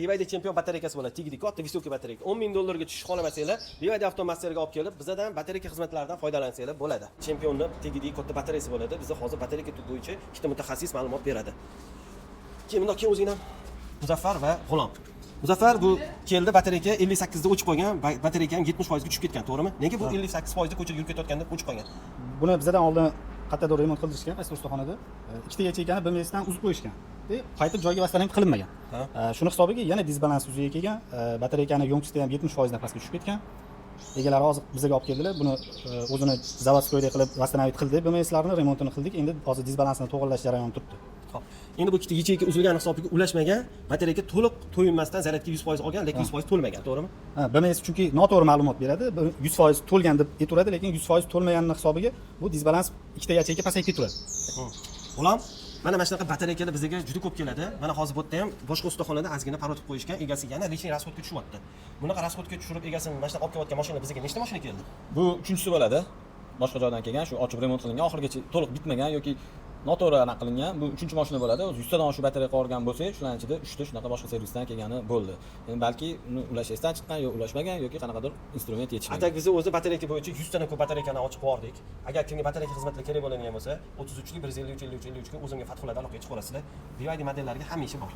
BYD chempion batareykasi bo'ladi, tegdi katta visoki batareyka. 10 ming dollarga tushib qolmasanglar, BYD avtomasterga olib kelib, bizdan batareyka xizmatlaridan foydalansanglar bo'ladi. Chempionni tegdi katta batareyasi bo'ladi. Bizda hozir batareyka bo'yicha ikkita mutaxassis ma'lumot beradi. Keyin bundoq keyin o'zing ham Muzaffar va G'ulom. Muzaffar bu keldi batareyka 58 da o'chib qolgan, batareyka ham 70% ga tushib ketgan, to'g'rimi? Nega bu 58% da ko'chada yurib ketayotganda o'chib qolgan? Buni bizdan oldin qattiqroq remont qildirishgan, qaysi ustaxonada. Ikkita yacheyani BMSdan uzib qo'yishgan. Qaytib joyiga vassalam qilinmagan. Shuni hisobiga yana disbalans yuzaga kelgan, batareykani yo'nqisida ham 70% dan pastga tushib ketgan. Egalari hozir bizga olib keldilar. Buni o'zini zavodskoyda qilib vassalavit qildi, BMSlarni remontini qildik. Endi hozir disbalansini to'g'irlash jarayoni turibdi. Xo'p. Endi bu ikkita yacheyka uzilgan hisobiga ulashmagan, batareyka to'liq to'yinmasdan zaryadga 100% olgan, lekin 100% to'lmagan, to'g'rimi? BMS chunki noto'g'ri ma'lumot beradi. 100% to'lgan deb aytaveradi, lekin 100% to'lmaganning hisobiga bu disbalans ikkita yacheyka pasayib ketaveradi. G'ulom, mana shunaqa batareykalar bizga juda ko'p keladi. Mana hozir bu yerda ham boshqa ustaxonada ozgina parotib qo'yishgan, egasiga yana lishniy rasxodga tushyapti. Bunaqa rasxodga tushirib egasini mana shunaqa olib kelayotgan mashina bizga nechta mashina keldi? Bu uchinchisi bo'ladi. Boshqa joydan kelgan, shu ochib remont qilingan, oxirigacha to'liq bitmagan yoki noto'g'ri aniq qilingan. Bu uchinchi mashina bo'ladi. 100 tadan oshiq batareya qolgan bo'lsa, shularning ichida 3 ta shunaqa boshqa servisdan kelgani bo'ldi. Endi balki uni ulashishdan chiqqan yoki ulashmagan yoki qanaqadir instrument yetishmagan. Atak biz o'zi batareyka bo'yicha 100 tadan ko'p batareykani ochib bordik. Agar kimga batareyka xizmatlari kerak bo'ladigan bo'lsa, 33 lik 153 53 53 ga o'zimga Fathulloda aloqaga chiqib ko'rasizlar. BYD modellariga hamisha bor.